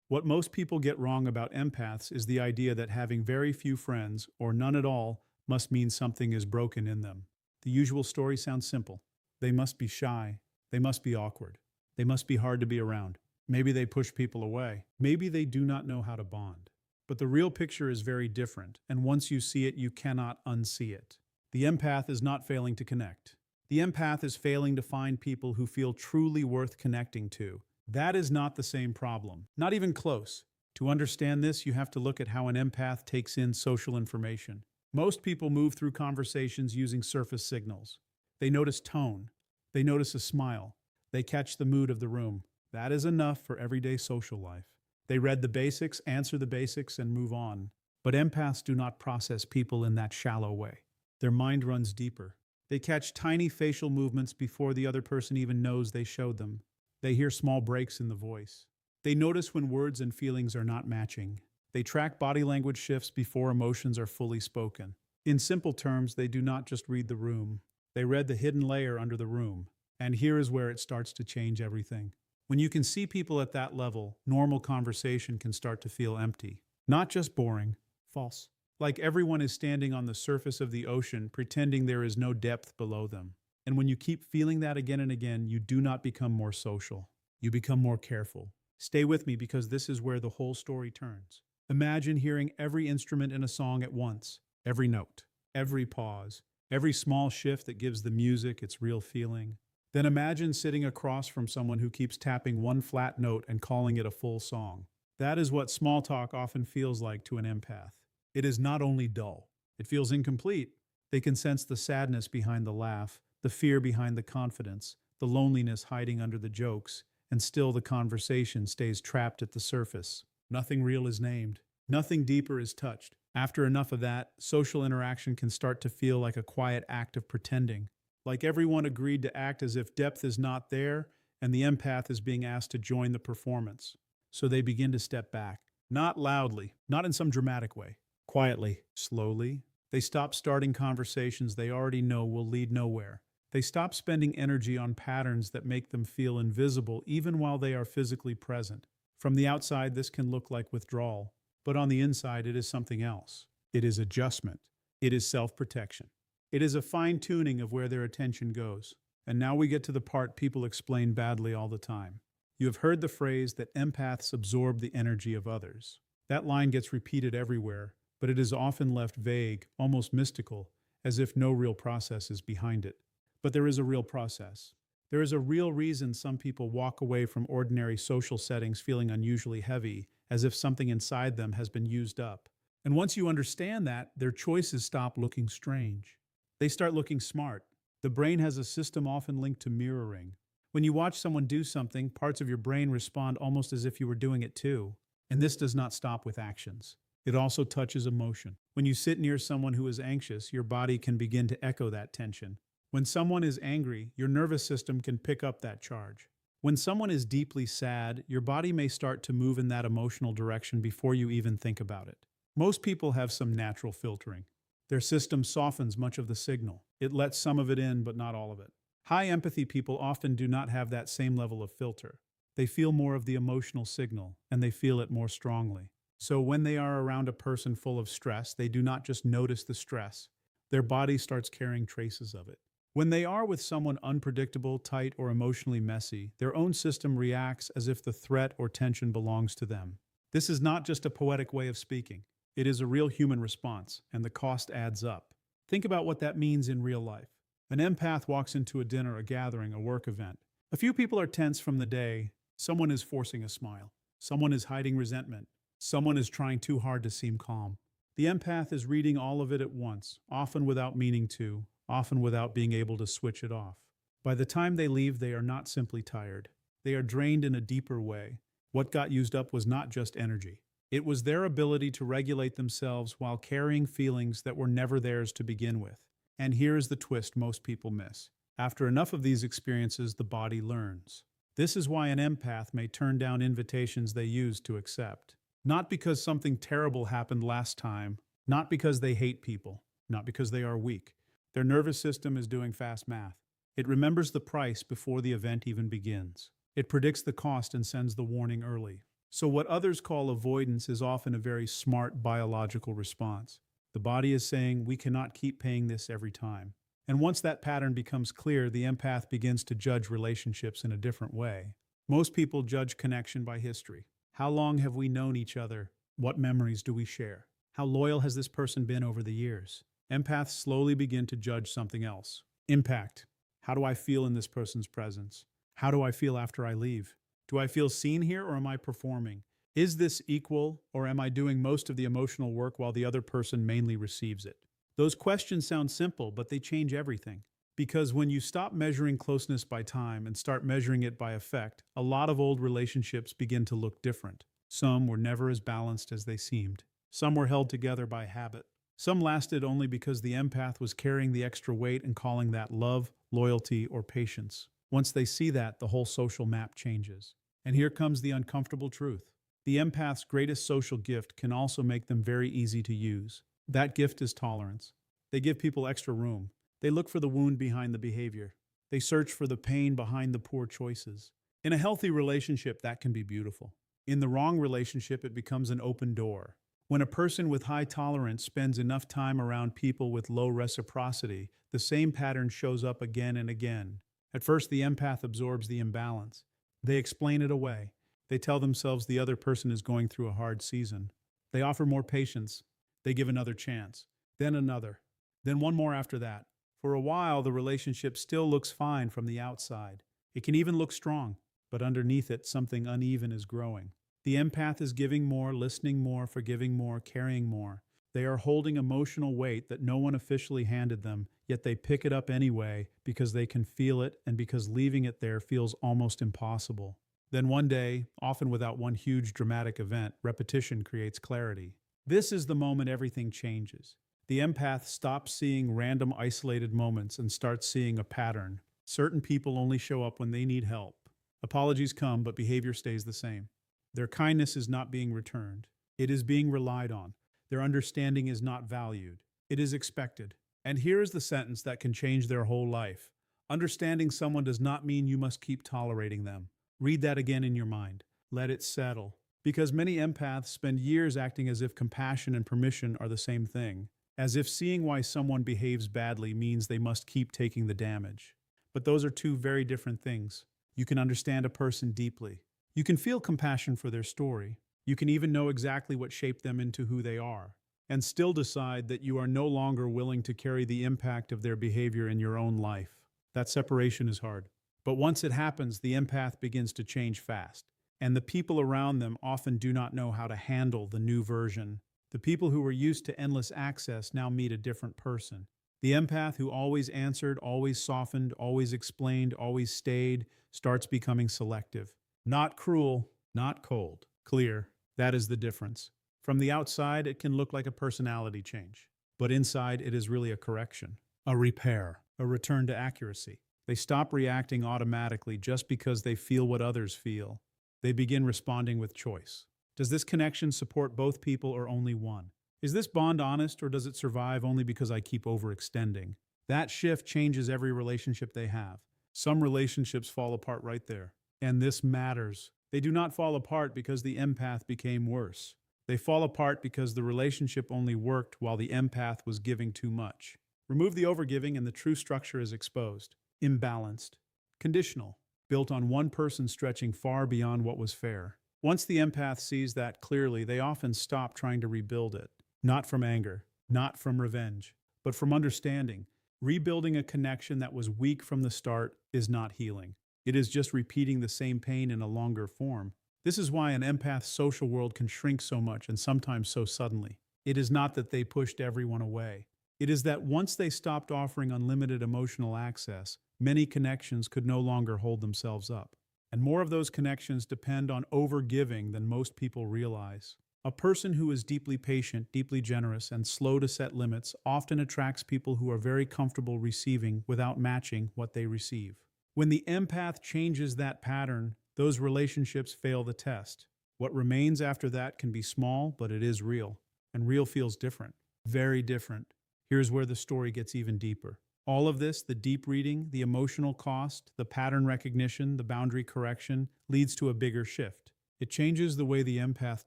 What most people get wrong about empaths is the idea that having very few friends, or none at all, must mean something is broken in them. The usual story sounds simple. They must be shy. They must be awkward. They must be hard to be around. Maybe they push people away. Maybe they do not know how to bond. But the real picture is very different, and once you see it, you cannot unsee it. The empath is not failing to connect. The empath is failing to find people who feel truly worth connecting to. That is not the same problem, not even close. To understand this, you have to look at how an empath takes in social information. Most people move through conversations using surface signals. They notice tone. They notice a smile. They catch the mood of the room. That is enough for everyday social life. They read the basics, answer the basics, and move on. But empaths do not process people in that shallow way. Their mind runs deeper. They catch tiny facial movements before the other person even knows they showed them. They hear small breaks in the voice. They notice when words and feelings are not matching. They track body language shifts before emotions are fully spoken. In simple terms, they do not just read the room. They read the hidden layer under the room. And here is where it starts to change everything. When you can see people at that level, normal conversation can start to feel empty. Not just boring, false. Like everyone is standing on the surface of the ocean, pretending there is no depth below them. And when you keep feeling that again and again, you do not become more social. You become more careful. Stay with me because this is where the whole story turns. Imagine hearing every instrument in a song at once, every note, every pause, every small shift that gives the music its real feeling. Then imagine sitting across from someone who keeps tapping one flat note and calling it a full song. That is what small talk often feels like to an empath. It is not only dull, it feels incomplete. They can sense the sadness behind the laugh, the fear behind the confidence, the loneliness hiding under the jokes, and still the conversation stays trapped at the surface. Nothing real is named. Nothing deeper is touched. After enough of that, social interaction can start to feel like a quiet act of pretending. Like everyone agreed to act as if depth is not there, and the empath is being asked to join the performance. So they begin to step back. Not loudly, not in some dramatic way. Quietly, slowly. They stop starting conversations they already know will lead nowhere. They stop spending energy on patterns that make them feel invisible even while they are physically present. From the outside, this can look like withdrawal, but on the inside, it is something else. It is adjustment. It is self-protection. It is a fine-tuning of where their attention goes. And now we get to the part people explain badly all the time. You have heard the phrase that empaths absorb the energy of others. That line gets repeated everywhere, but it is often left vague, almost mystical, as if no real process is behind it. But there is a real process. There is a real reason some people walk away from ordinary social settings feeling unusually heavy, as if something inside them has been used up. And once you understand that, their choices stop looking strange. They start looking smart. The brain has a system often linked to mirroring. When you watch someone do something, parts of your brain respond almost as if you were doing it too. And this does not stop with actions. It also touches emotion. When you sit near someone who is anxious, your body can begin to echo that tension. When someone is angry, your nervous system can pick up that charge. When someone is deeply sad, your body may start to move in that emotional direction before you even think about it. Most people have some natural filtering. Their system softens much of the signal. It lets some of it in, but not all of it. High empathy people often do not have that same level of filter. They feel more of the emotional signal, and they feel it more strongly. So when they are around a person full of stress, they do not just notice the stress. Their body starts carrying traces of it. When they are with someone unpredictable, tight, or emotionally messy, their own system reacts as if the threat or tension belongs to them. This is not just a poetic way of speaking. It is a real human response, and the cost adds up. Think about what that means in real life. An empath walks into a dinner, a gathering, a work event. A few people are tense from the day. Someone is forcing a smile. Someone is hiding resentment. Someone is trying too hard to seem calm. The empath is reading all of it at once, often without meaning to, often without being able to switch it off. By the time they leave, they are not simply tired. They are drained in a deeper way. What got used up was not just energy. It was their ability to regulate themselves while carrying feelings that were never theirs to begin with. And here is the twist most people miss. After enough of these experiences, the body learns. This is why an empath may turn down invitations they used to accept. Not because something terrible happened last time, not because they hate people, not because they are weak. Their nervous system is doing fast math. It remembers the price before the event even begins. It predicts the cost and sends the warning early. So, what others call avoidance is often a very smart biological response. The body is saying, we cannot keep paying this every time. And once that pattern becomes clear, the empath begins to judge relationships in a different way. Most people judge connection by history. How long have we known each other? What memories do we share? How loyal has this person been over the years? Empaths slowly begin to judge something else. Impact. How do I feel in this person's presence? How do I feel after I leave? Do I feel seen here or am I performing? Is this equal or am I doing most of the emotional work while the other person mainly receives it? Those questions sound simple, but they change everything. Because when you stop measuring closeness by time and start measuring it by effect, a lot of old relationships begin to look different. Some were never as balanced as they seemed. Some were held together by habit. Some lasted only because the empath was carrying the extra weight and calling that love, loyalty, or patience. Once they see that, the whole social map changes. And here comes the uncomfortable truth. The empath's greatest social gift can also make them very easy to use. That gift is tolerance. They give people extra room. They look for the wound behind the behavior. They search for the pain behind the poor choices. In a healthy relationship, that can be beautiful. In the wrong relationship, it becomes an open door. When a person with high tolerance spends enough time around people with low reciprocity, the same pattern shows up again and again. At first, the empath absorbs the imbalance. They explain it away. They tell themselves the other person is going through a hard season. They offer more patience. They give another chance. Then another. Then one more after that. For a while, the relationship still looks fine from the outside. It can even look strong, but underneath it, something uneven is growing. The empath is giving more, listening more, forgiving more, caring more. They are holding emotional weight that no one officially handed them, yet they pick it up anyway because they can feel it and because leaving it there feels almost impossible. Then one day, often without one huge dramatic event, repetition creates clarity. This is the moment everything changes. The empath stops seeing random isolated moments and starts seeing a pattern. Certain people only show up when they need help. Apologies come, but behavior stays the same. Their kindness is not being returned. It is being relied on. Their understanding is not valued. It is expected. And here is the sentence that can change their whole life. Understanding someone does not mean you must keep tolerating them. Read that again in your mind. Let it settle. Because many empaths spend years acting as if compassion and permission are the same thing. As if seeing why someone behaves badly means they must keep taking the damage. But those are two very different things. You can understand a person deeply. You can feel compassion for their story. You can even know exactly what shaped them into who they are, and still decide that you are no longer willing to carry the impact of their behavior in your own life. That separation is hard. But once it happens, the empath begins to change fast, and the people around them often do not know how to handle the new version. The people who were used to endless access now meet a different person. The empath who always answered, always softened, always explained, always stayed, starts becoming selective. Not cruel, not cold. Clear. That is the difference. From the outside, it can look like a personality change. But inside, it is really a correction, a repair, a return to accuracy. They stop reacting automatically just because they feel what others feel. They begin responding with choice. Does this connection support both people or only one? Is this bond honest or does it survive only because I keep overextending? That shift changes every relationship they have. Some relationships fall apart right there. And this matters. They do not fall apart because the empath became worse. They fall apart because the relationship only worked while the empath was giving too much. Remove the overgiving and the true structure is exposed. Imbalanced. Conditional. Built on one person stretching far beyond what was fair. Once the empath sees that clearly, they often stop trying to rebuild it. Not from anger, not from revenge, but from understanding. Rebuilding a connection that was weak from the start is not healing. It is just repeating the same pain in a longer form. This is why an empath's social world can shrink so much and sometimes so suddenly. It is not that they pushed everyone away. It is that once they stopped offering unlimited emotional access, many connections could no longer hold themselves up. And more of those connections depend on overgiving than most people realize. A person who is deeply patient, deeply generous, and slow to set limits often attracts people who are very comfortable receiving without matching what they receive. When the empath changes that pattern, those relationships fail the test. What remains after that can be small, but it is real. And real feels different. Very different. Here's where the story gets even deeper. All of this, the deep reading, the emotional cost, the pattern recognition, the boundary correction, leads to a bigger shift. It changes the way the empath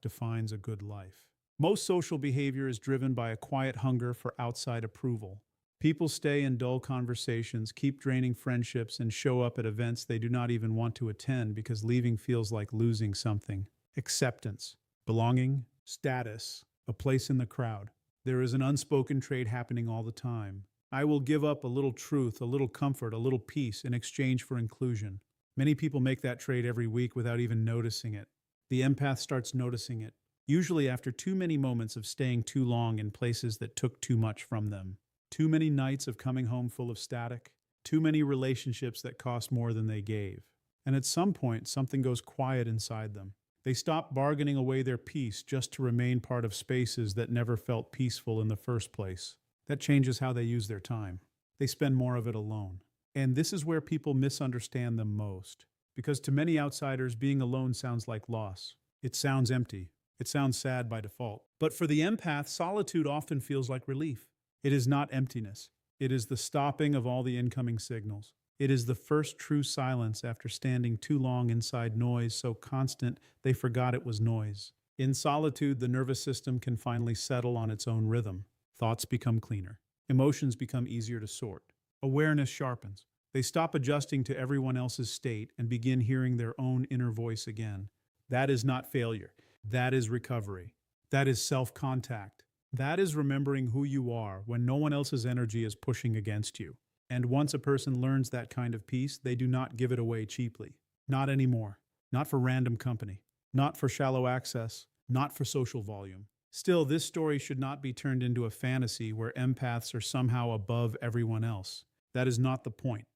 defines a good life. Most social behavior is driven by a quiet hunger for outside approval. People stay in dull conversations, keep draining friendships, and show up at events they do not even want to attend because leaving feels like losing something. Acceptance, belonging, status, a place in the crowd. There is an unspoken trade happening all the time. I will give up a little truth, a little comfort, a little peace in exchange for inclusion. Many people make that trade every week without even noticing it. The empath starts noticing it, usually after too many moments of staying too long in places that took too much from them. Too many nights of coming home full of static, too many relationships that cost more than they gave. And at some point, something goes quiet inside them. They stop bargaining away their peace just to remain part of spaces that never felt peaceful in the first place. That changes how they use their time. They spend more of it alone. And this is where people misunderstand them most. Because to many outsiders, being alone sounds like loss. It sounds empty. It sounds sad by default. But for the empath, solitude often feels like relief. It is not emptiness. It is the stopping of all the incoming signals. It is the first true silence after standing too long inside noise so constant they forgot it was noise. In solitude, the nervous system can finally settle on its own rhythm. Thoughts become cleaner. Emotions become easier to sort. Awareness sharpens. They stop adjusting to everyone else's state and begin hearing their own inner voice again. That is not failure. That is recovery. That is self-contact. That is remembering who you are when no one else's energy is pushing against you. And once a person learns that kind of peace, they do not give it away cheaply. Not anymore. Not for random company. Not for shallow access. Not for social volume. Still, this story should not be turned into a fantasy where empaths are somehow above everyone else. That is not the point.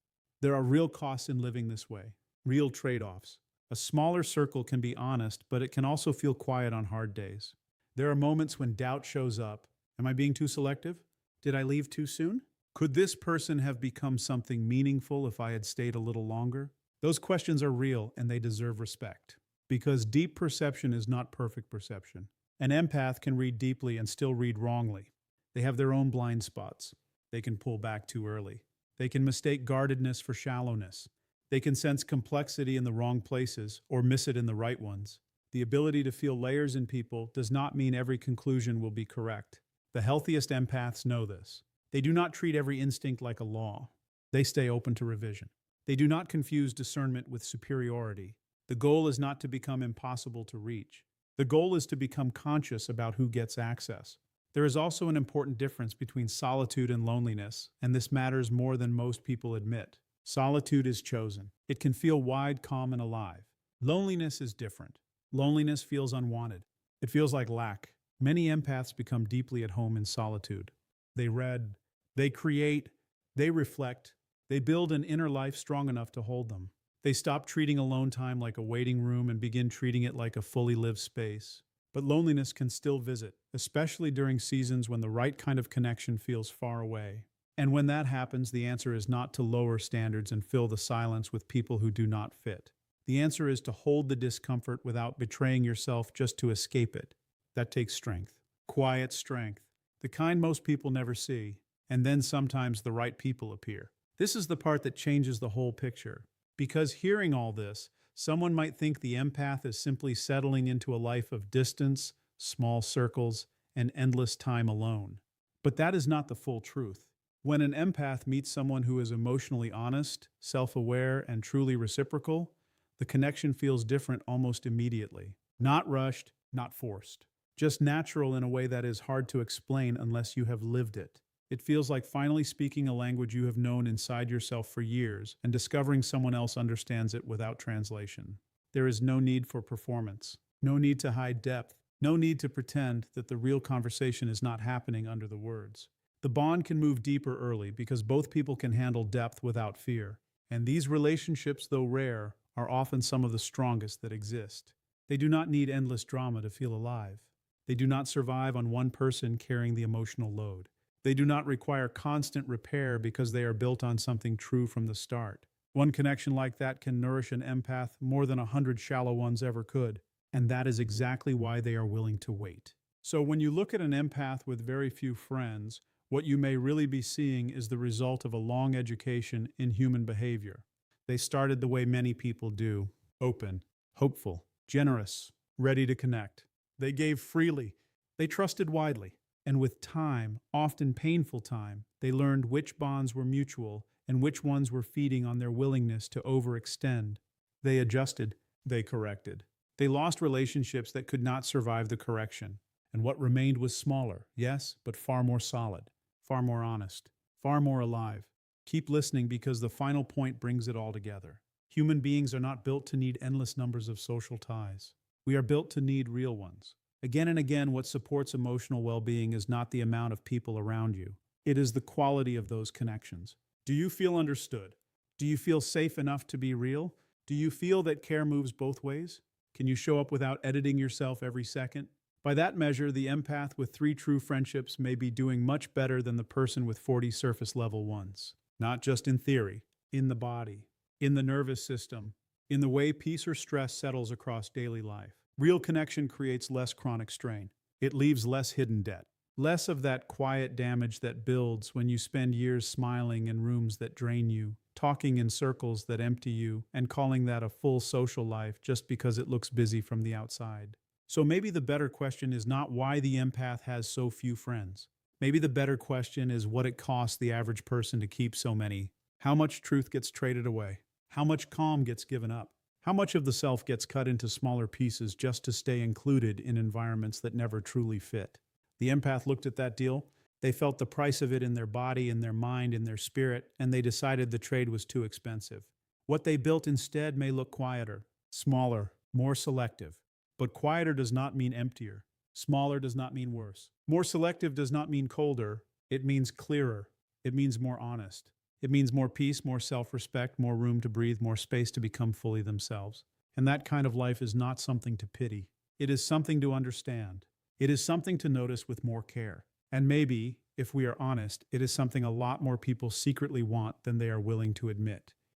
There are real costs in living this way. Real trade-offs. A smaller circle can be honest, but it can also feel quiet on hard days. There are moments when doubt shows up. Am I being too selective? Did I leave too soon? Could this person have become something meaningful if I had stayed a little longer? Those questions are real and they deserve respect. Because deep perception is not perfect perception. An empath can read deeply and still read wrongly. They have their own blind spots. They can pull back too early. They can mistake guardedness for shallowness. They can sense complexity in the wrong places or miss it in the right ones. The ability to feel layers in people does not mean every conclusion will be correct. The healthiest empaths know this. They do not treat every instinct like a law. They stay open to revision. They do not confuse discernment with superiority. The goal is not to become impossible to reach. The goal is to become conscious about who gets access. There is also an important difference between solitude and loneliness, and this matters more than most people admit. Solitude is chosen. It can feel wide, calm, and alive. Loneliness is different. Loneliness feels unwanted. It feels like lack. Many empaths become deeply at home in solitude. They read, they create, they reflect, they build an inner life strong enough to hold them. They stop treating alone time like a waiting room and begin treating it like a fully lived space. But loneliness can still visit, especially during seasons when the right kind of connection feels far away. And when that happens, the answer is not to lower standards and fill the silence with people who do not fit. The answer is to hold the discomfort without betraying yourself just to escape it. That takes strength. Quiet strength. The kind most people never see. And then sometimes the right people appear. This is the part that changes the whole picture. Because hearing all this, someone might think the empath is simply settling into a life of distance, small circles, and endless time alone. But that is not the full truth. When an empath meets someone who is emotionally honest, self-aware, and truly reciprocal, the connection feels different almost immediately. Not rushed, not forced. Just natural in a way that is hard to explain unless you have lived it. It feels like finally speaking a language you have known inside yourself for years and discovering someone else understands it without translation. There is no need for performance, no need to hide depth, no need to pretend that the real conversation is not happening under the words. The bond can move deeper early because both people can handle depth without fear. And these relationships, though rare, are often some of the strongest that exist. They do not need endless drama to feel alive. They do not survive on one person carrying the emotional load. They do not require constant repair because they are built on something true from the start. One connection like that can nourish an empath more than 100 shallow ones ever could. And that is exactly why they are willing to wait. So when you look at an empath with very few friends, what you may really be seeing is the result of a long education in human behavior. They started the way many people do, open, hopeful, generous, ready to connect. They gave freely. They trusted widely. And with time, often painful time, they learned which bonds were mutual and which ones were feeding on their willingness to overextend. They adjusted. They corrected. They lost relationships that could not survive the correction. And what remained was smaller, yes, but far more solid, far more honest, far more alive. Keep listening because the final point brings it all together. Human beings are not built to need endless numbers of social ties. We are built to need real ones. Again and again, what supports emotional well-being is not the amount of people around you. It is the quality of those connections. Do you feel understood? Do you feel safe enough to be real? Do you feel that care moves both ways? Can you show up without editing yourself every second? By that measure, the empath with 3 true friendships may be doing much better than the person with 40 surface-level ones. Not just in theory, in the body, in the nervous system, in the way peace or stress settles across daily life. Real connection creates less chronic strain. It leaves less hidden debt, less of that quiet damage that builds when you spend years smiling in rooms that drain you, talking in circles that empty you, and calling that a full social life just because it looks busy from the outside. So maybe the better question is not why the empath has so few friends. Maybe the better question is what it costs the average person to keep so many. How much truth gets traded away? How much calm gets given up? How much of the self gets cut into smaller pieces just to stay included in environments that never truly fit? The empath looked at that deal. They felt the price of it in their body, in their mind, in their spirit, and they decided the trade was too expensive. What they built instead may look quieter, smaller, more selective. But quieter does not mean emptier. Smaller does not mean worse. More selective does not mean colder. It means clearer. It means more honest. It means more peace, more self-respect, more room to breathe, more space to become fully themselves. And that kind of life is not something to pity. It is something to understand. It is something to notice with more care. And maybe, if we are honest, it is something a lot more people secretly want than they are willing to admit.